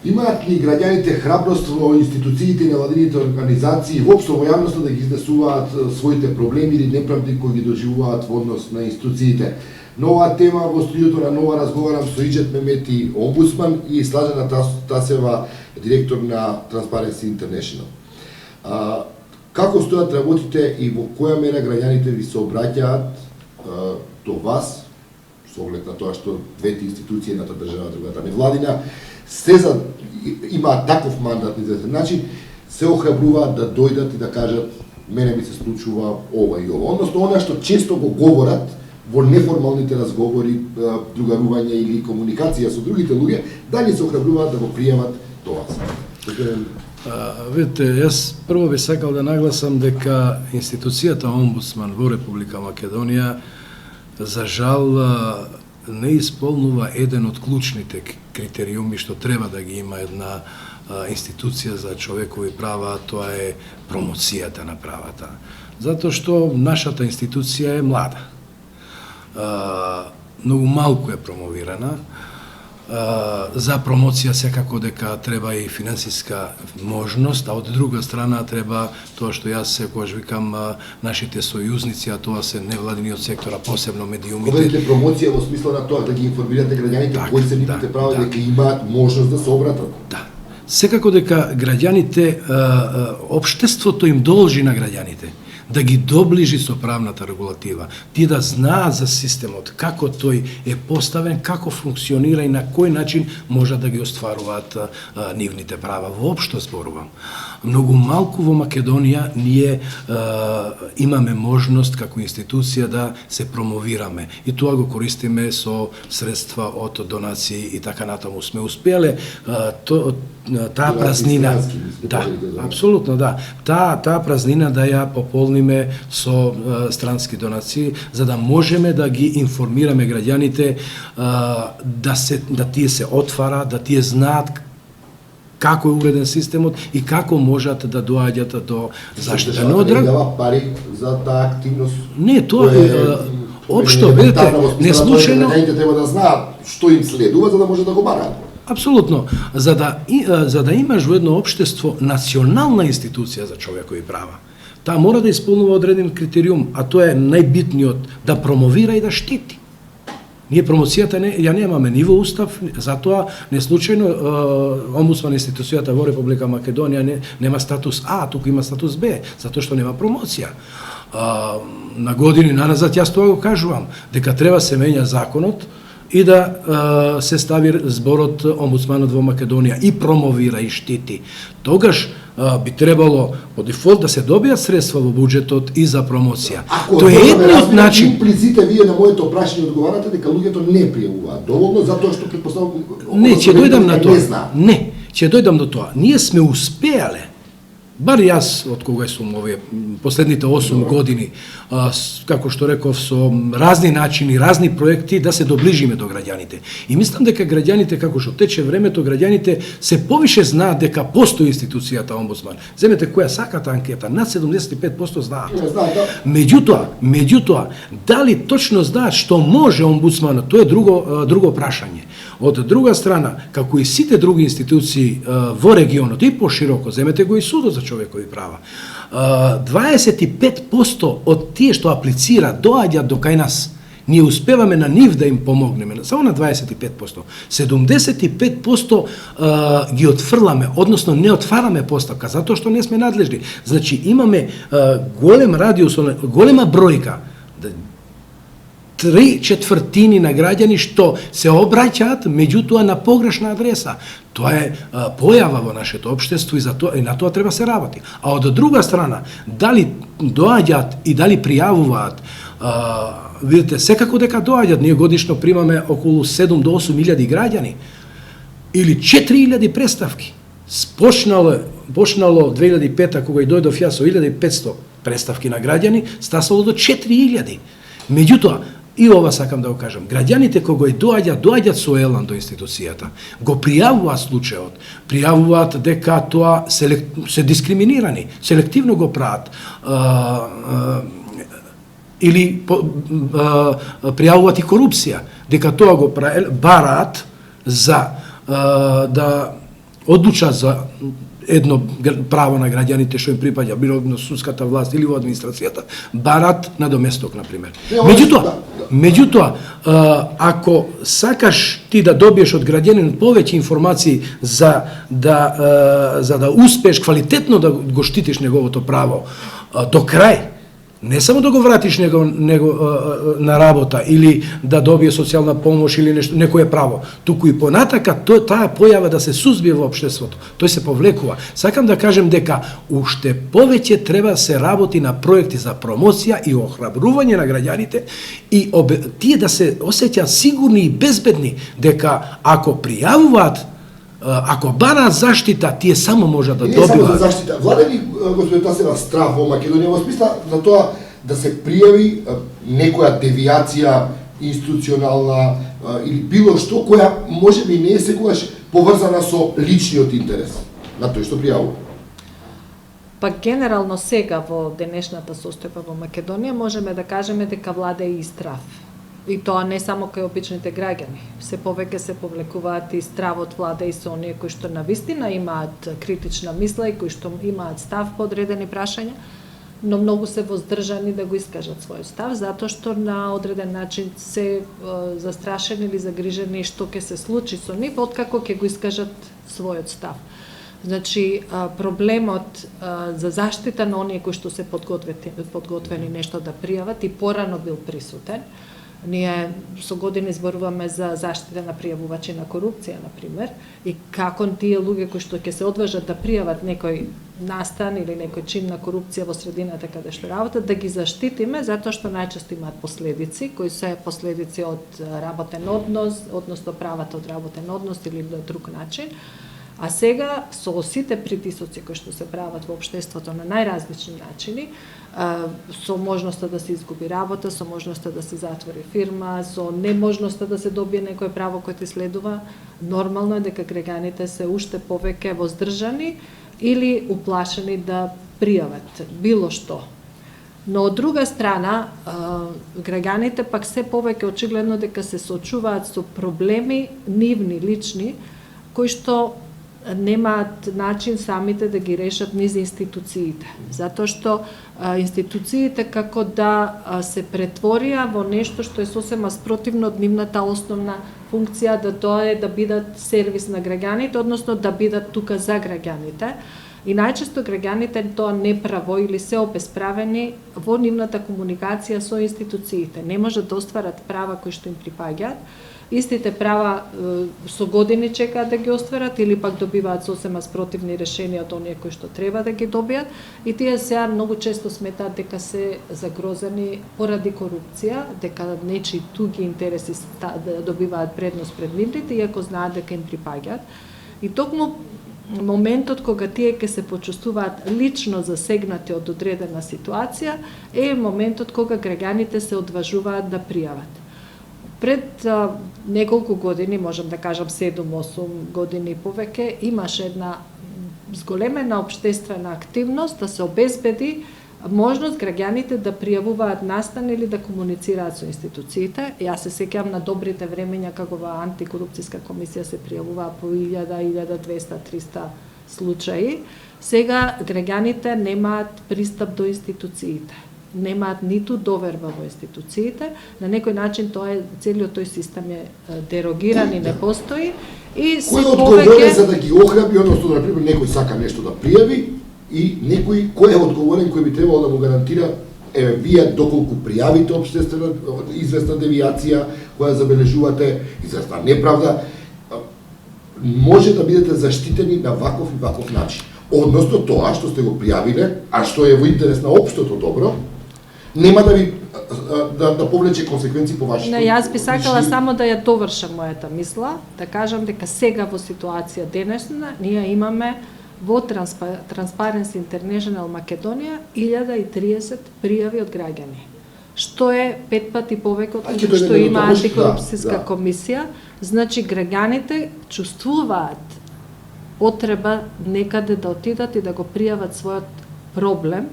Имаат ли граѓаните храброст во институциите и невладините организации, воопшто во јавноста да ги изнесуваат своите проблеми или неправди кои ги доживуваат во однос на институциите? На оваа тема во студиото на Нова разговарам со Иџет Мемети, омбудсман, и Слажана Тасева, директор на Transparency International. Како стојат работите и во која мера граѓаните ви се обраќаат до вас, со оглед на тоа што двете институции, едната држава, другата невладина, имаат таков мандат, значи се охрабруваат да дојдат и да кажат мене ми се случува ова и ова. Односно, она што често го говорат во неформалните разговори, другарување или комуникација со другите луѓе, дали се охрабруваат да го приемат тоа. Видите, јас прво би сакал да нагласам дека институцијата омбудсман во Република Македонија за жал не исполнува еден од клучните критериуми што треба да ги има една институција за човекови права, тоа е промоцијата на правата. Затоа што нашата институција е млада. Многу малку е промовирана. За промоција секако дека треба и финансиска можност, а од друга страна треба тоа што јас секогаш викам нашите сојузници, а тоа се невладиниот сектор, а посебно медиумите. Говорите промоција во смисла на тоа да ги информирате граѓаните кои се нивните права, дека имаат можност да се обратат. Да. Секако дека граѓаните, општеството им должи на граѓаните да ги доближи со правната регулатива, тие да знаат за системот, како тој е поставен, како функционира и на кој начин можат да ги остваруваат нивните права. Воопшто зборувам. Многу малку во Македонија ние имаме можност како институција да се промовираме и тоа го користиме со средства од донации и така натаму. Сме успеле таа празнина, да, апсолутно да, таа празнина да ја пополниме со странски донации, за да можеме да ги информираме граѓаните да тие се отвара, да тие знаат како е уреден системот и како можат да доаѓат до заштита. Но дава пари за таа активност. Не, тоа е општо, видите, не случајно граѓаните треба да знаат што им следува за да може да го бараат. Апсолутно. За да имаш во едно општество национална институција за човекови права, таа мора да исполнува одреден критериум, а тоа е најбитниот, да промовира и да штити. Ние промоцијата ја немаме ни во устав, затоа не случајно омбудсман институцијата во Република Македонија нема статус А, туку има статус Б, затоа што нема промоција. На години наназад јас тоа го кажувам, дека треба се менја законот и да се стави зборот омбудсманот во Македонија и промовира и штити. Тогаш би требало по дефолт да се добијат средства во буџетот и за промоција. Тоа е едниот начин. Имплиците вие на моето прашање одговарате дека луѓето не пријавуваат доволно затоа што претпоставувам. Не, ќе дојдам на тоа. Не, ќе дојдам до тоа. Ние сме успеале. Бар јас, од кога сум овие последните 8 години, како што реков, со разни начини, разни проекти, да се доближиме до граѓаните. И мислам дека граѓаните, како што тече времето, граѓаните се повише знаат дека постои институцијата омбудсман. Земете која саката анкета, над 75% знаат. Меѓутоа, дали точно знаат што може омбудсманот, тоа е друго прашање. Од друга страна, како и сите други институции во регионот и пошироко, земете го и судот за човекови права, 25% од тие што аплицираат доаѓаат до кај нас. Ние успеваме на нив да им помогнеме, само на 25%. 75% ги отфрламе, односно не отвараме постапка, затоа што не сме надлежни. Значи, имаме голем радиус, голема бројка, 3/4 на граѓани што се обраќаат, меѓутоа на погрешна адреса. Тоа е појава во нашето општество и на тоа треба се работи. А од друга страна, дали доаѓаат и дали пријавуваат, видите, секако дека доаѓаат, ние годишно примаме околу 7 до 8 илјади граѓани или 4.000 представки. Почнало 2005 кога и дојдов јас со 1500 представки на граѓани, стасало до 4.000. Меѓутоа, и ова сакам да го кажам, граѓаните кога и доаѓаат со елан до институцијата, го пријавуваат случајот, пријавуваат дека тоа се дискриминирани, селективно го прават, или пријавуваат и корупција, дека тоа го бараат за да одлуча за едно право на граѓаните што им припаѓа, било на судската власт или во администрацијата, барат надоместок, например. Меѓутоа, ако сакаш ти да добиеш од граѓанин повеќе информации за да успееш квалитетно да го штитиш неговото право до крај, не само да го вратиш него на работа или да добие социјална помош или нешто, некое право, туку и понатака таа појава да се сузбие во општеството, тој се повлекува. Сакам да кажем дека уште повеќе треба да се работи на проекти за промоција и охрабрување на граѓаните и тие да се осеќаат сигурни и безбедни дека ако пријавуваат, ако бараат заштита, тие само можат да добиваат. Не само за заштита. Владе ли, господин Тасева, страх во Македонија во смисла за тоа да се пријави некоја девијација институционална или било што која можеби не е секогаш поврзана со личниот интерес на тој што пријавува? Па генерално сега во денешната состојба во Македонија можеме да кажеме дека владе и страв. И тоа не само кај обичните граѓани. Се повеќе се повлекуваат и стравот владе и со оние кои што навистина имаат критична мисла и кои што имаат став по одредени прашања, но многу се воздржани да го искажат својот став, затоа што на одреден начин се застрашени или загрижени што ќе се случи со нив откако ќе го искажат својот став. Значи, проблемот за заштита на оние кои што се подготвени нешто да пријават и порано бил присутен. Ние со години зборуваме за заштита на пријавувачи на корупција, например, и како тие луѓе кои што ќе се одважат да пријават некој настан или некој чин на корупција во средината каде што работат, да ги заштитиме, затоа што најчесто имаат последици, кои се последици од работен однос, односно правата од работен однос или на друг начин. А сега, со сите притисоци кои што се прават во општеството на најразлични начини, со можноста да се изгуби работа, со можноста да се затвори фирма, со неможноста да се добие некое право кој ти следува, нормално е дека граѓаните се уште повеќе воздржани или уплашени да пријават било што. Но од друга страна, граѓаните пак се повеќе очигледно дека се соочуваат со проблеми нивни, лични, кои што немаат начин самите да ги решат низ институциите. Затоа што институциите како да се претворија во нешто што е сосема спротивно од нивната основна функција, да тоа е да бидат сервис на граѓаните, односно да бидат тука за граѓаните. И најчесто граѓаните тоа неправо или се обесправени во нивната комуникација со институциите. Не можат да остварат права кои што им припаѓаат. Истите права со години чекаат да ги остварат или пак добиваат сосема спротивни решенија од оние кои што треба да ги добијат и тие сега многу често сметаат дека се загрозени поради корупција, дека нечии туги интереси добиваат предност пред нивните, иако знаат дека им припаѓаат. И токму моментот кога тие ќе се почувствуваат лично засегнати од одредена ситуација е моментот кога граѓаните се одважуваат да пријават. Пред неколку години, можам да кажам 7-8 години и повеќе, имаше една зголемена општествена активност да се обезбеди можност граѓаните да пријавуваат настан или да комуницираат со институциите. Јас се сеќавам на добрите времења како во антикорупцијска комисија се пријавуваа по 1000, 1200, 300 случаи. Сега граѓаните немаат пристап до институциите. Немаат ниту доверба во институциите, на некој начин тоа е целиот тој систем е дерогиран и не постои и се кој одговорен за да ги охрабри, односно например некој сака нешто да пријави и некој кој е одговорен кој би требало да му гарантира вие доколку пријавите општествена известна девијација која забележувате, известна неправда, може да бидете заштитени на ваков и ваков начин. Односно тоа што сте го пријавиле, а што е во интерес на општото добро, нема да ви да повлече консеквенции по вашите. Не, јас би сакала само да ја довршам мојата мисла, да кажам дека сега во ситуација денешна ние имаме во Transparency International Македонија 1030 пријави од граѓани, што е 5 пати повеќе од што има антикорупцијска комисија. Значи граѓаните чувствуваат потреба некаде да отидат и да го пријават својот проблем,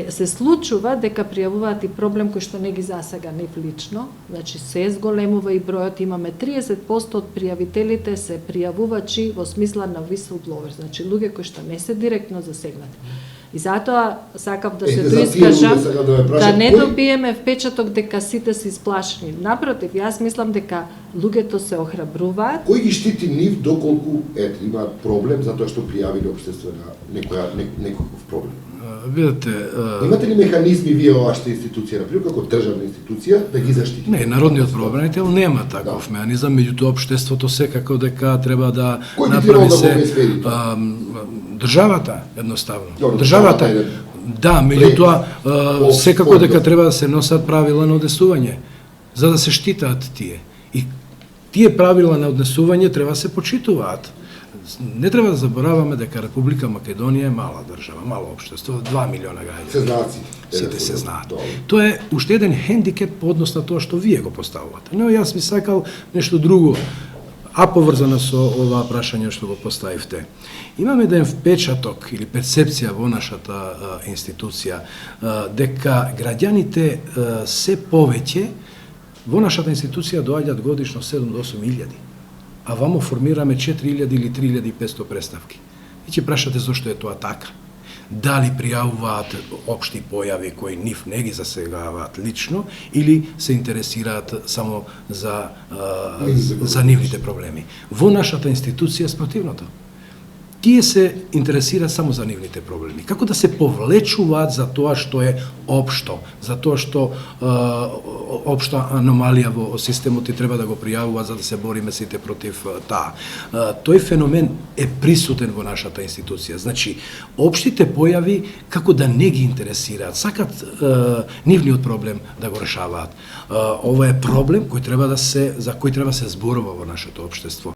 се случува дека пријавуваат и проблем кој што не ги засега нив лично, значи се зголемува и бројот, имаме 30% од пријавителите се пријавувачи во смисла на whistleblower, значи луѓе кои што не се директно засегнати. И затоа сакав да се доискажам да не добиеме впечаток дека сите се исплашени. Напротив, јас мислам дека луѓето се охрабруваат. Кој ги штити нив доколку имаат проблем затоа што пријавиле општествена некој проблем? Видете, имате ли механизми вие во вашата институција, например како државна институција, да ги заштитите? Не, народниот правобранител нема таков механизам, меѓутоа општеството секако дека треба да направи се државата едноставно. Државата да, меѓутоа секако дека треба да се носат правила на однесување за да се штитаат тие. И тие правила на однесување треба да се почитуваат. Не треба да забораваме дека Република Македонија е мала држава, мало општество, 2 милиона граѓани. Се знаат сите се знаат. Тоа е уште еден хендикеп по однос на тоа што вие го поставувате. Но јас би сакал нешто друго, а поврзано со ова прашање што го поставивте. Имаме еден впечаток или перцепција во нашата институција дека граѓаните се повеќе во нашата институција доаѓаат годишно 7 до 8 илјади. А вамо формираме 4000 или 3500 представки. И ќе прашате зошто е тоа така. Дали пријавуваат општи појави кои нив не ги засегаваат лично или се интересираат само за нивните проблеми. Во нашата институција спротивното. Тие се интересираат само за нивните проблеми. Како да се повлечуваат за тоа што е општо, за тоа што општа аномалија во системот и треба да го пријавуваат за да се бориме сите против таа. Тој феномен е присутен во нашата институција. Значи, општите појави како да не ги интересираат, сакат нивниот проблем да го решаваат. Ова е проблем кој треба за кој треба се зборува во нашето општество.